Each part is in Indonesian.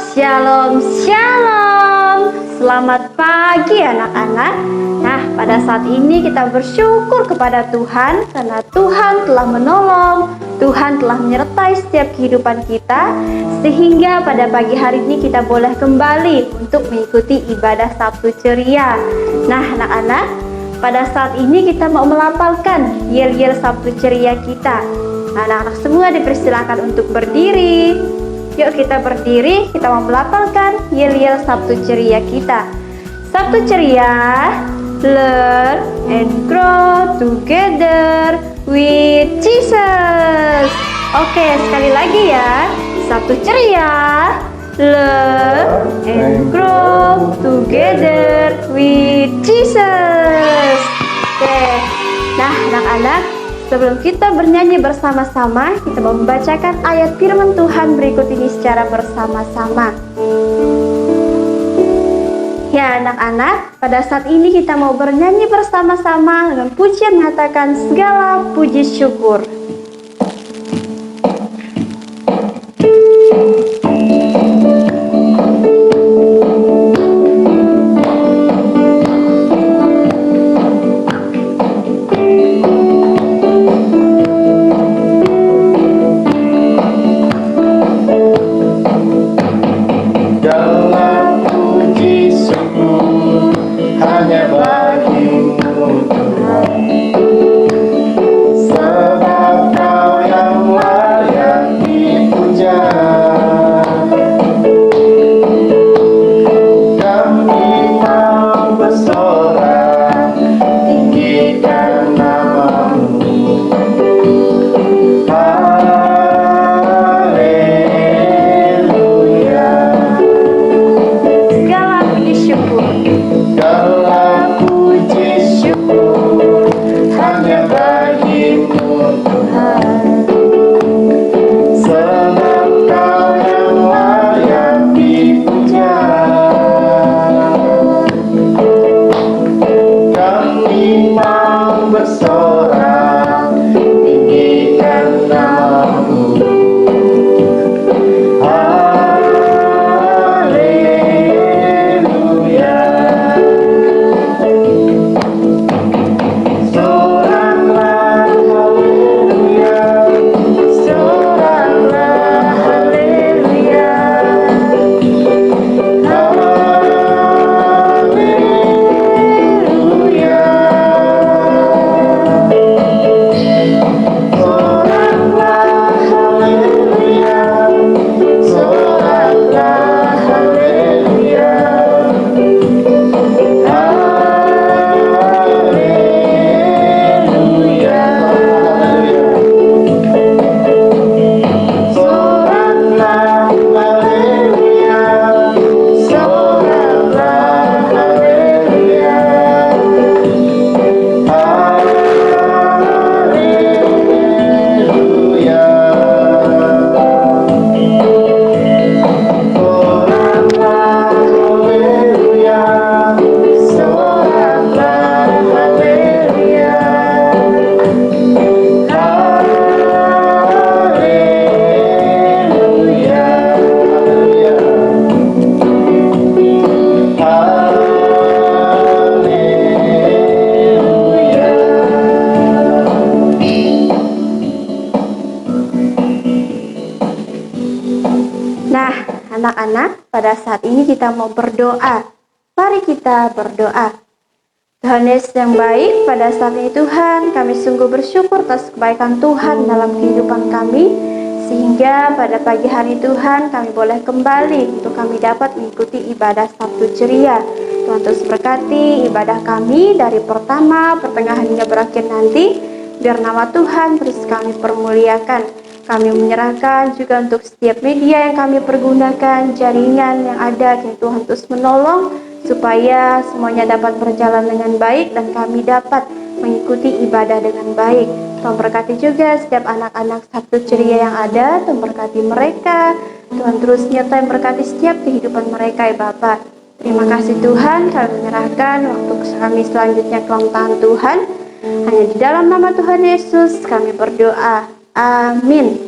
Shalom, shalom. Selamat pagi anak-anak. Nah, pada saat ini kita bersyukur kepada Tuhan karena Tuhan telah menolong, Tuhan telah menyertai setiap kehidupan kita, sehingga pada pagi hari ini kita boleh kembali untuk mengikuti ibadah Sabtu Ceria. Nah, anak-anak, pada saat ini kita mau melafalkan yel-yel Sabtu Ceria kita. Anak-anak semua dipersilakan untuk berdiri. Yuk kita berdiri, kita mau melafalkan yel-yel Sabtu Ceria kita. Sabtu Ceria, learn and grow together with Jesus. Oke, sekali lagi ya. Sabtu Ceria, learn and grow together with Jesus. Oke, nah anak-anak, sebelum kita bernyanyi bersama-sama, kita mau membacakan ayat firman Tuhan berikut ini secara bersama-sama. Ya anak-anak, pada saat ini kita mau bernyanyi bersama-sama dengan pujian mengatakan segala puji syukur. Anak-anak, pada saat ini kita mau berdoa. Mari kita berdoa. Tuhan Yesus yang baik, pada saat ini Tuhan, kami sungguh bersyukur atas kebaikan Tuhan dalam kehidupan kami, sehingga pada pagi hari Tuhan kami boleh kembali untuk kami dapat mengikuti ibadah Sabtu Ceria. Tuhan terus berkati ibadah kami dari pertama, pertengahan hingga berakhir nanti, biar nama Tuhan terus kami permuliakan. Kami menyerahkan juga untuk setiap media yang kami pergunakan, jaringan yang ada, Tuhan terus menolong supaya semuanya dapat berjalan dengan baik dan kami dapat mengikuti ibadah dengan baik. Tuhan berkati juga setiap anak-anak Sabtu Ceria yang ada, Tuhan berkati mereka, Tuhan terus nyertai berkati setiap kehidupan mereka ya Bapak. Terima kasih Tuhan, kami menyerahkan waktu kami selanjutnya ke dalam tangan Tuhan. Hanya di dalam nama Tuhan Yesus kami berdoa. Amin.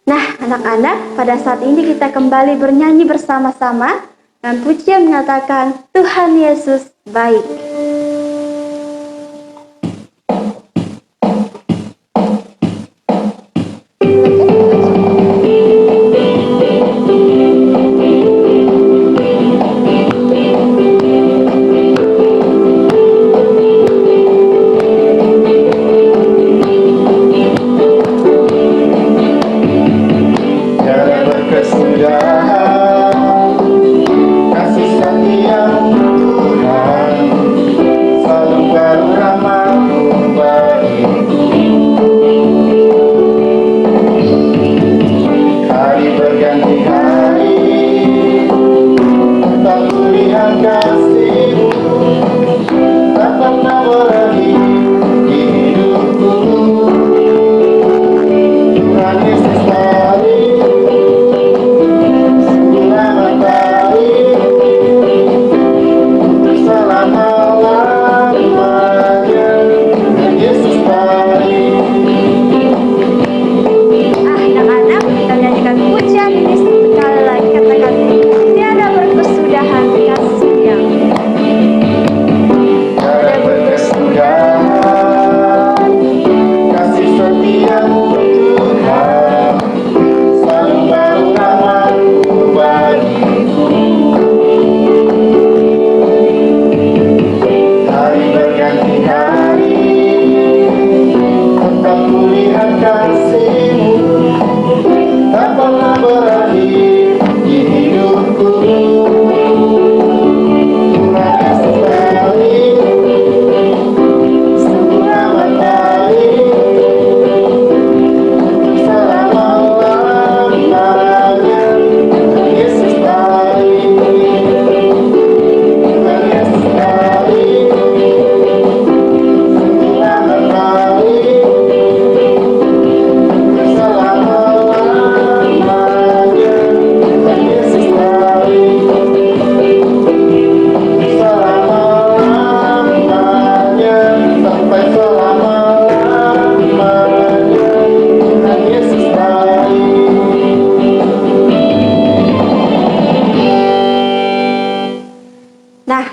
Nah, anak-anak, pada saat ini kita kembali bernyanyi bersama-sama dan pujian mengatakan Tuhan Yesus baik.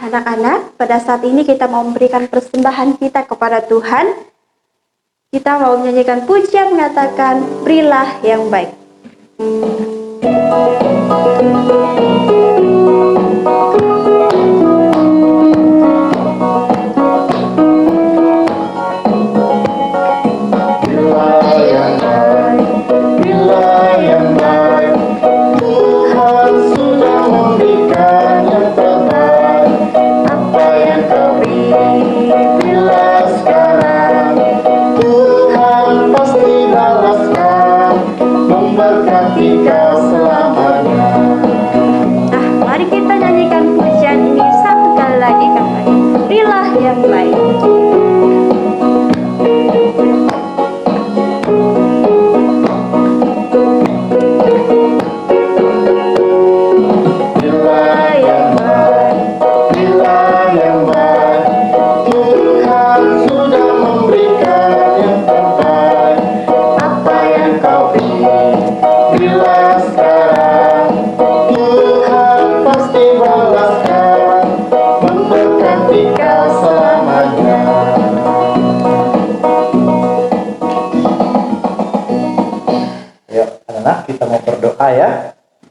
Anak-anak, pada saat ini kita mau memberikan persembahan kita kepada Tuhan. Kita mau menyanyikan pujian mengatakan, berilah yang baik.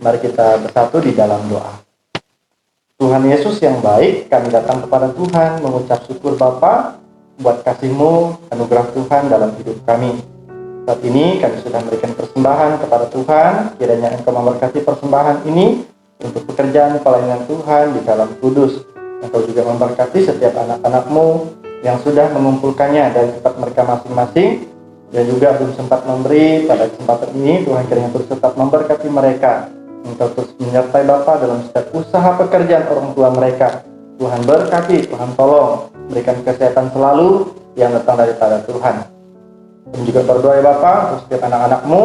Mari kita bersatu di dalam doa. Tuhan Yesus yang baik, kami datang kepada Tuhan mengucap syukur Bapa buat kasih-Mu, anugerah Tuhan dalam hidup kami. Saat ini kami sudah memberikan persembahan kepada Tuhan, kiranya Engkau memberkati persembahan ini untuk pekerjaan pelayanan Tuhan di dalam kudus. Engkau juga memberkati setiap anak-anak-Mu yang sudah mengumpulkannya dari tempat mereka masing-masing dan juga belum sempat memberi pada kesempatan ini. Tuhan kiranya terus tetap memberkati mereka. Engkau terus menyertai Bapa dalam setiap usaha pekerjaan orang tua mereka. Tuhan berkati, Tuhan tolong, berikan kesehatan selalu yang datang daripada Tuhan. Dan juga berdoa Bapa untuk setiap anak-anak-Mu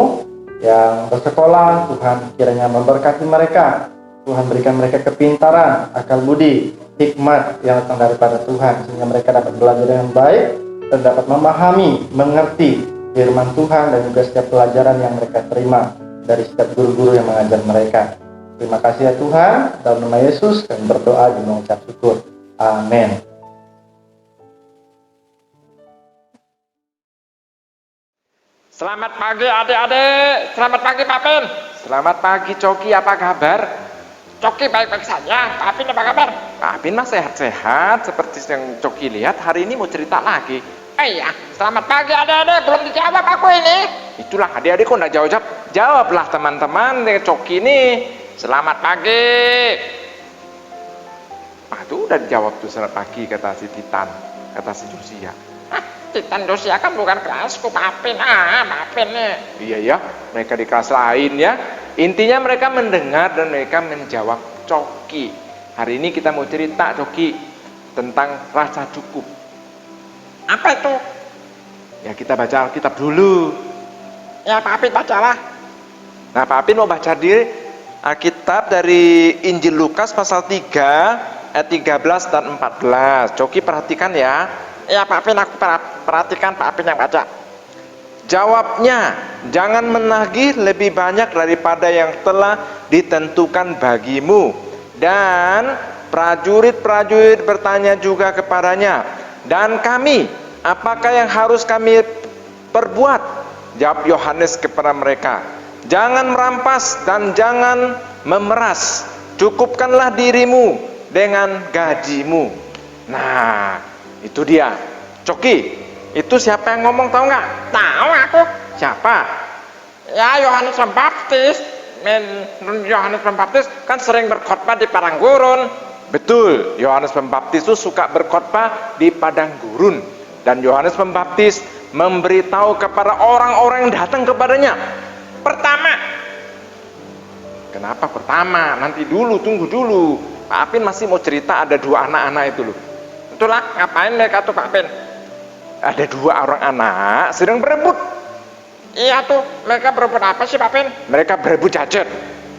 yang bersekolah, Tuhan kiranya memberkati mereka. Tuhan berikan mereka kepintaran, akal budi, hikmat yang datang daripada Tuhan, sehingga mereka dapat belajar dengan baik dan dapat memahami, mengerti firman Tuhan dan juga setiap pelajaran yang mereka terima. dari setiap guru-guru yang mengajar mereka. Terima kasih ya Tuhan, dalam nama Yesus kami berdoa dan mengucap syukur. Amin. Selamat pagi adik-adik, selamat pagi Pak Pin. Selamat pagi Coki, apa kabar? Coki baik-baik saja, Pak Pin apa kabar? Pak Pin mah sehat-sehat, seperti yang Coki lihat hari ini mau cerita lagi. Iya, selamat pagi adik-adik, belum dijawab aku ini. Itulah adik-adik kok nggak jawab, jawablah teman-teman dengan Coki ini. Selamat pagi. Ah tuh udah dijawab tuh selamat pagi kata si Titan, kata si Josia. Titan Josia kan bukan kelasku Pak Pin, Pak Pin nih. Iya ya, mereka di kelas lain ya. Intinya mereka mendengar dan mereka menjawab Coki. Hari ini kita mau cerita Coki tentang rasa cukup. Apa itu? Ya kita baca Alkitab dulu. Ya Pak Pin bacalah. Nah Pak Pin mau baca di Alkitab dari Injil Lukas pasal 3 ayat 13 dan 14. Coki perhatikan ya. Ya Pak Pin, aku perhatikan Pak Pin yang baca. Jawabnya, jangan menagih lebih banyak daripada yang telah ditentukan bagimu. Dan prajurit-prajurit bertanya juga kepadanya, dan kami, apakah yang harus kami perbuat? Jawab Yohanes kepada mereka, jangan merampas dan jangan memeras, cukupkanlah dirimu dengan gajimu. Nah, itu dia. Coki, itu siapa yang ngomong tahu nggak? Tahu aku. Siapa? Ya Yohanes Pembaptis. Yohanes Pembaptis kan sering berkhotbah di padang gurun. Betul, Yohanes Pembaptis itu suka berkhotbah di padang gurun. Dan Yohanes Pembaptis memberitahu kepada orang-orang yang datang kepadanya. Pertama, kenapa pertama? Nanti dulu, tunggu dulu. Pak Apin masih mau cerita ada dua anak-anak itu loh. Itulah ngapain mereka tuh Pak Apin? Ada dua orang anak sedang berebut. Iya tuh, mereka berebut apa sih Pak Apin? Mereka berebut jajet.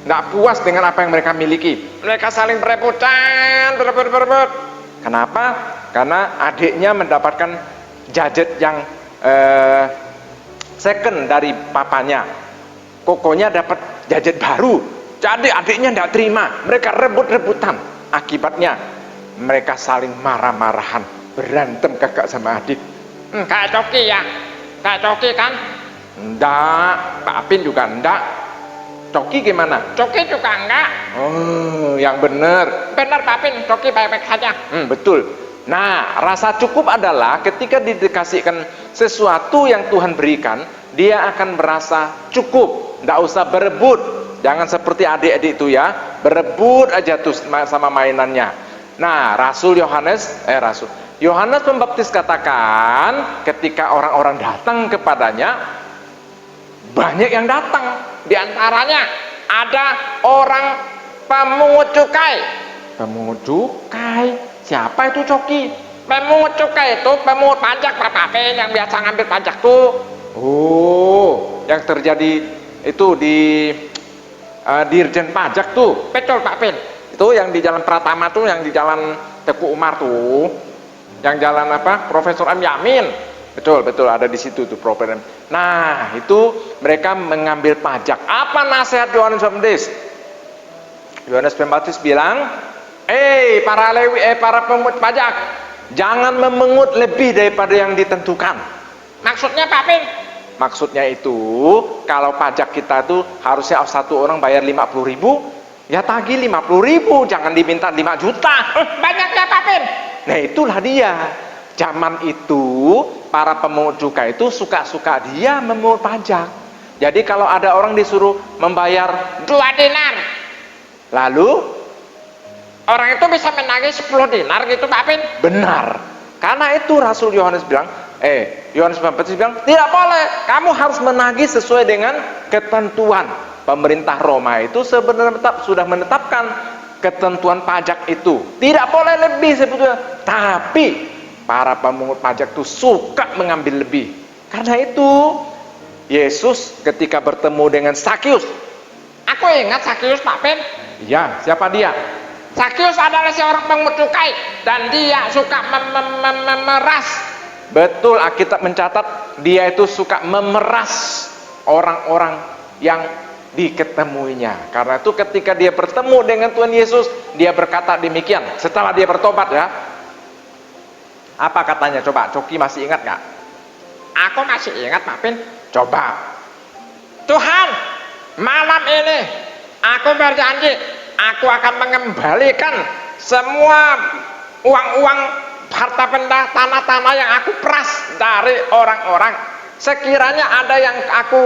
Nggak puas dengan apa yang mereka miliki. Mereka saling berebutan, berebut. Kenapa? Karena adiknya mendapatkan jajet yang second dari papanya. Kokonya dapat jajet baru. Jadi adiknya nggak terima. Mereka rebut-rebutan. Akibatnya mereka saling marah-marahan, berantem kakak sama adik. Kayak Coki ya? Kayak Coki kan? Enggak, Pak Apin juga enggak. Coki gimana? Coki juga enggak. Oh, yang benar. Benar Pak Apin, Coki baik-baik saja. Betul. Nah, rasa cukup adalah ketika dikasihkan sesuatu yang Tuhan berikan, dia akan merasa cukup, enggak usah berebut. Jangan seperti adik-adik itu ya, berebut aja tuh sama mainannya. Nah, Yohanes Pembaptis katakan ketika orang-orang datang kepadanya, banyak yang datang. Di antaranya ada orang pemungut cukai. Pemungut cukai? Siapa itu Coki? Pemungut cukai itu pemungut pajak Pak Apin yang biasa ngambil pajak tuh. Oh, yang terjadi itu di Dirjen Pajak tuh. Betul Pak Apin. Itu yang di Jalan Pratama tuh, yang di Jalan Teguh Umar tuh. Yang jalan apa? Profesor M. Yamin. Betul ada di situ tuh Profesor M. Nah, itu mereka mengambil pajak. Apa nasihat Yohanes Pembaptis? Yohanes Pembaptis bilang, para pemungut pajak, jangan memungut lebih daripada yang ditentukan. Maksudnya Pak Pin? Maksudnya itu, kalau pajak kita tuh harusnya satu orang bayar 50.000, ya tagih 50.000, jangan diminta 5 juta. Banyaknya Pak Pin. Nah itulah dia. Zaman itu para pemungut cukai itu suka-suka dia memungut pajak. Jadi kalau ada orang disuruh membayar 2 dinar, lalu orang itu bisa menagih 10 dinar gitu Pak Pin? Benar. Karena itu Rasul Yohanes bilang, Yohanes Pembaptis bilang, tidak boleh, kamu harus menagih sesuai dengan ketentuan. Pemerintah Roma itu sebenarnya sudah menetapkan ketentuan pajak itu. Tidak boleh lebih sebetulnya. Tapi para pemungut pajak itu suka mengambil lebih. Karena itu Yesus ketika bertemu dengan Sakius. Aku ingat Sakius Pak Pin. Ya, siapa dia? Sakius adalah seorang pemungut cukai dan dia suka memeras. Betul, Alkitab mencatat dia itu suka memeras orang-orang yang diketemuinya. Karena itu ketika dia bertemu dengan Tuhan Yesus, dia berkata demikian setelah dia bertobat ya. Apa katanya? Coba Coki masih ingat nggak? Aku masih ingat Pak Pin. Coba. Tuhan, malam ini aku berjanji aku akan mengembalikan semua uang-uang harta benda tanah-tanah yang aku peras dari orang-orang. Sekiranya ada yang aku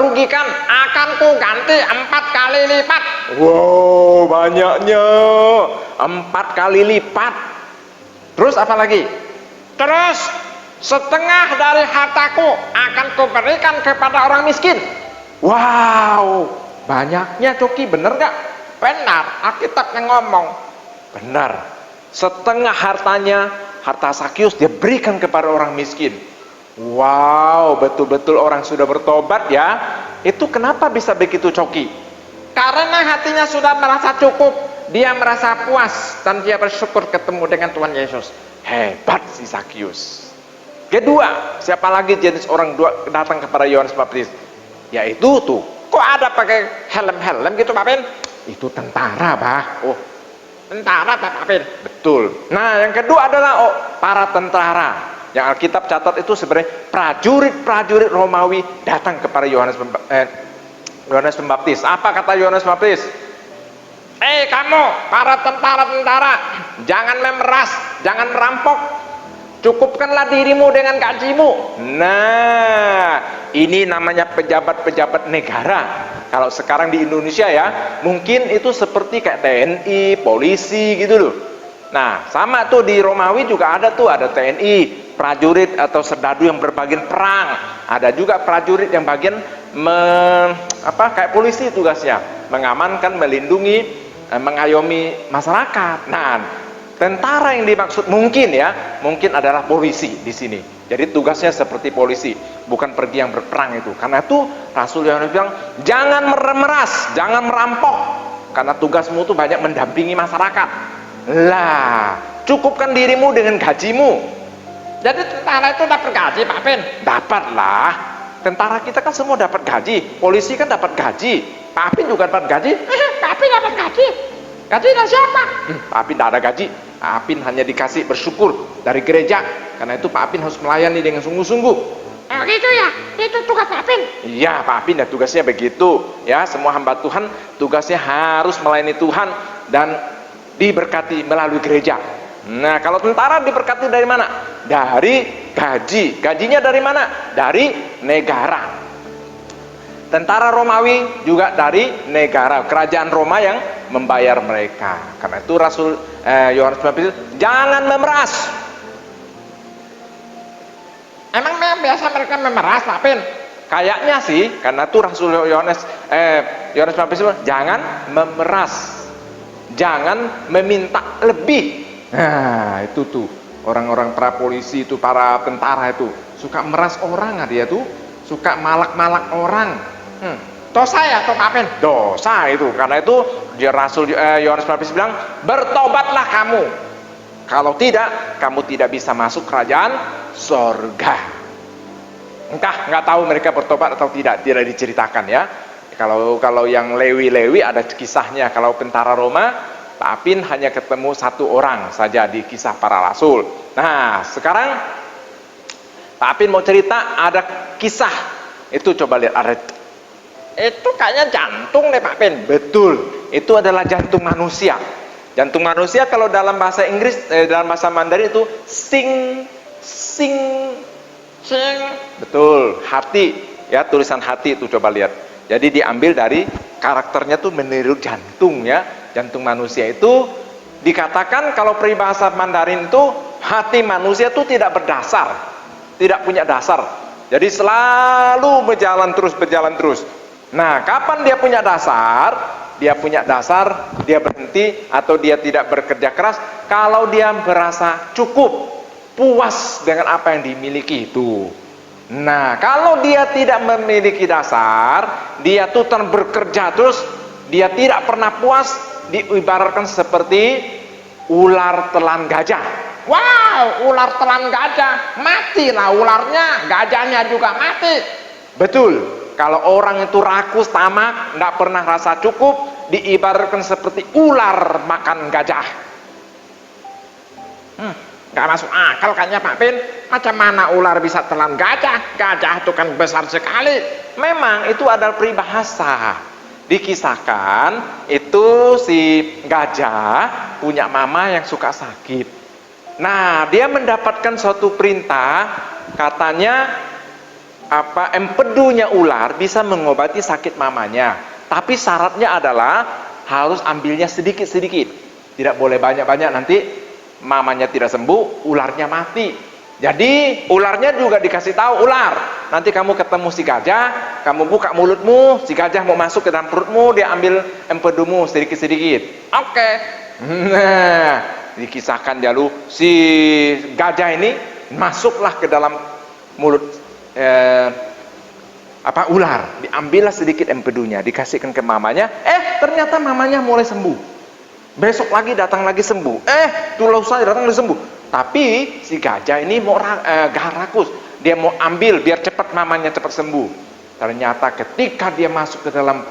rugikan, akan ku ganti 4 kali lipat. Wow, banyaknya 4 kali lipat. Terus apa lagi? Terus setengah dari hartaku akan kuberikan kepada orang miskin. Wow, banyaknya Coki, bener gak? Benar, Alkitab yang ngomong. Benar, setengah hartanya, harta Sakius dia berikan kepada orang miskin. Wow, betul-betul orang sudah bertobat ya. Itu kenapa bisa begitu Coki? Karena hatinya sudah merasa cukup, dia merasa puas, dan dia bersyukur ketemu dengan Tuhan Yesus. Hebat si Sakius. Kedua, siapa lagi jenis orang dua datang kepada Yohanes Pembaptis? Yaitu tuh, kok ada pakai helm-helm gitu Pak Pin? Itu tentara, Bah. Oh, tentara Pak Pin. Betul. Nah, yang kedua adalah para tentara. Yang Alkitab catat itu sebenarnya prajurit-prajurit Romawi datang kepada Yohanes Pembaptis. Apa kata Yohanes Pembaptis? Kamu para tentara-tentara, jangan memeras, jangan merampok, cukupkanlah dirimu dengan gajimu. Nah, ini namanya pejabat-pejabat negara. Kalau sekarang di Indonesia ya, mungkin itu seperti kayak TNI, polisi gitu loh. Nah, sama tuh di Romawi juga ada tuh, ada TNI, prajurit atau serdadu yang berbagian perang. Ada juga prajurit yang bagian kayak polisi tugasnya, mengamankan, melindungi, mengayomi masyarakat. Nah, tentara yang dimaksud mungkin adalah polisi di sini. Jadi tugasnya seperti polisi, bukan pergi yang berperang itu. Karena itu Rasul Yohanes bilang, jangan memeras, jangan merampok, karena tugasmu itu banyak mendampingi masyarakat. Lah, cukupkan dirimu dengan gajimu. Jadi tentara itu dapat gaji Pak Pin? Dapatlah. Tentara kita kan semua dapat gaji, polisi kan dapat gaji, Pak Pin juga dapat gaji. Pak Pin dapat gaji. Gaji dari siapa? Pak Apin tidak ada gaji. Pak Apin hanya dikasih bersyukur dari gereja. Karena itu Pak Apin harus melayani dengan sungguh-sungguh. Gitu ya? Itu tugas Pak Apin? Iya, Pak Apin ya tugasnya begitu. Ya, semua hamba Tuhan tugasnya harus melayani Tuhan dan diberkati melalui gereja. Nah, kalau tentara diberkati dari mana? Dari gaji. Gajinya dari mana? Dari negara. Tentara Romawi juga dari negara, kerajaan Roma yang membayar mereka. Karena itu Rasul Yohanes Pembaptis, jangan memeras. Emang biasa mereka memeras, Pak Pin? Kayaknya sih, karena itu Rasul Yohanes Pembaptis, jangan memeras, jangan meminta lebih. Nah, itu tuh orang-orang para polisi itu, para tentara itu suka meras orang, dia tuh suka malak-malak orang. Dosa ya Pak Apin? Dosa itu. Karena itu Rasul Yohanes Pembaptis bilang, bertobatlah kamu. Kalau tidak, kamu tidak bisa masuk kerajaan sorga. Entah, nggak tahu mereka bertobat atau tidak diceritakan ya. Kalau yang Lewi ada kisahnya. Kalau tentara Roma, Pak Apin hanya ketemu satu orang saja di kisah para rasul. Nah, sekarang Pak Apin mau cerita ada kisah. Itu coba lihat, ada itu kayaknya jantung deh Pak Pen. Betul, itu adalah jantung manusia. Jantung manusia kalau dalam bahasa Inggris, dalam bahasa Mandarin itu sing. Betul, hati. Ya, tulisan hati itu coba lihat. Jadi diambil dari karakternya tuh meniru jantung ya. Jantung manusia itu dikatakan kalau peribahasa Mandarin itu hati manusia itu tidak berdasar, tidak punya dasar. Jadi selalu berjalan terus. Nah, kapan dia punya dasar? Dia berhenti atau dia tidak bekerja keras kalau dia merasa cukup, puas dengan apa yang dimiliki itu. Nah, kalau dia tidak memiliki dasar, dia tuh bekerja terus, dia tidak pernah puas, diibaratkan seperti ular telan gajah. Wow, ular telan gajah, matilah ularnya, gajahnya juga mati. Betul. Kalau orang itu rakus, tamak, nggak pernah rasa cukup, diibaratkan seperti ular makan gajah. Nggak masuk akal kayaknya Pak Pin. Macam mana ular bisa telan gajah? Gajah itu kan besar sekali. Memang itu adalah peribahasa. Dikisahkan itu si gajah punya mama yang suka sakit. Nah, dia mendapatkan suatu perintah, katanya empedunya ular bisa mengobati sakit mamanya. Tapi syaratnya adalah harus ambilnya sedikit-sedikit. Tidak boleh banyak-banyak, nanti mamanya tidak sembuh, ularnya mati. Jadi ularnya juga dikasih tahu, ular, nanti kamu ketemu si gajah, kamu buka mulutmu, si gajah mau masuk ke dalam perutmu, dia ambil empedumu sedikit-sedikit. Oke. Nah, dikisahkan lalu si gajah ini masuklah ke dalam mulut ular, diambillah sedikit empedunya, dikasihkan ke mamanya. Ternyata mamanya mulai sembuh. Besok lagi datang lagi sembuh. Lusa datang lagi sembuh. Tapi si gajah ini mau rakus, dia mau ambil biar cepat mamanya cepat sembuh. Ternyata ketika dia masuk ke dalam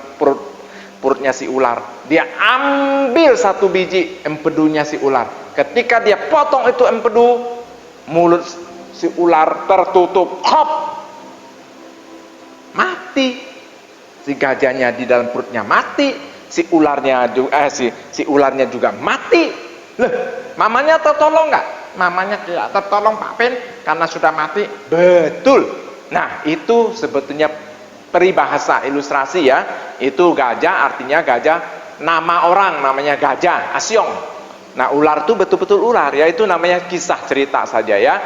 perutnya si ular, dia ambil satu biji empedunya si ular. Ketika dia potong itu empedu, mulut si ular tertutup, hop, mati. Si gajahnya di dalam perutnya mati, si ularnya juga mati. Loh, mamanya tertolong nggak? Mamanya tidak tertolong Pak Pin karena sudah mati. Betul. Nah, itu sebetulnya peribahasa ilustrasi ya. Itu gajah artinya gajah, nama orang namanya gajah, Asyong. Nah, ular itu betul-betul ular, ya itu namanya kisah cerita saja ya.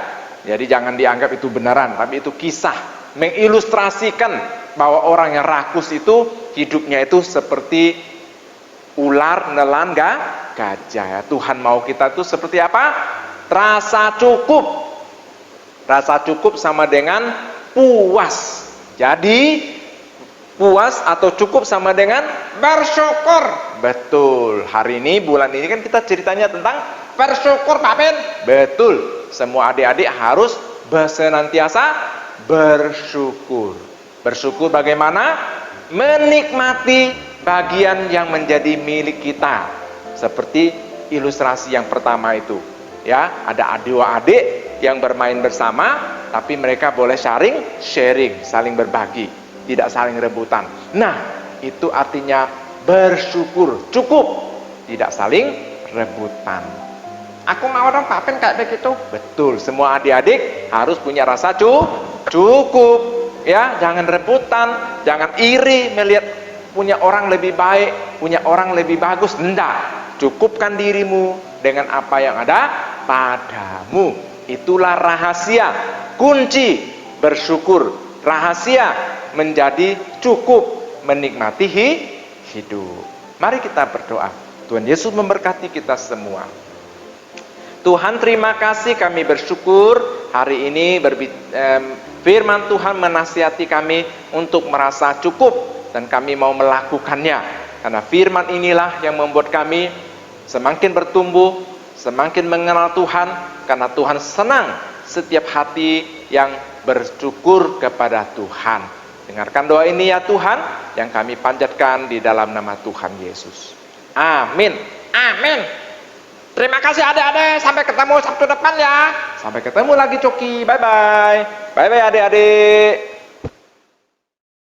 Jadi jangan dianggap itu benaran, tapi itu kisah mengilustrasikan bahwa orang yang rakus itu hidupnya itu seperti ular nelan gajah. Tuhan mau kita itu seperti apa? Rasa cukup. Rasa cukup sama dengan puas. Jadi puas atau cukup sama dengan bersyukur. Betul. Hari ini, bulan ini kan kita ceritanya tentang bersyukur Pak Pin. Betul. Semua adik-adik harus senantiasa bersyukur. Bersyukur bagaimana? Menikmati bagian yang menjadi milik kita. Seperti ilustrasi yang pertama itu. Ya, ada adik-adik yang bermain bersama, tapi mereka boleh sharing, saling berbagi, tidak saling rebutan. Nah, itu artinya bersyukur, cukup, tidak saling rebutan. Aku mau dong Pak Pin kayak begitu. Betul, semua adik-adik harus punya rasa cukup. Ya, jangan rebutan, jangan iri melihat punya orang lebih baik, punya orang lebih bagus. Enggak, cukupkan dirimu dengan apa yang ada padamu. Itulah rahasia, kunci bersyukur. Rahasia menjadi cukup, menikmati hidup. Mari kita berdoa. Tuhan Yesus memberkati kita semua. Tuhan, terima kasih, kami bersyukur hari ini firman Tuhan menasihati kami untuk merasa cukup, dan kami mau melakukannya. Karena firman inilah yang membuat kami semakin bertumbuh, semakin mengenal Tuhan, karena Tuhan senang setiap hati yang bersyukur kepada Tuhan. Dengarkan doa ini ya Tuhan, yang kami panjatkan di dalam nama Tuhan Yesus. Amin. Amin. Terima kasih adik-adik, sampai ketemu Sabtu depan ya. Sampai ketemu lagi Coki, bye-bye. Bye-bye adik-adik.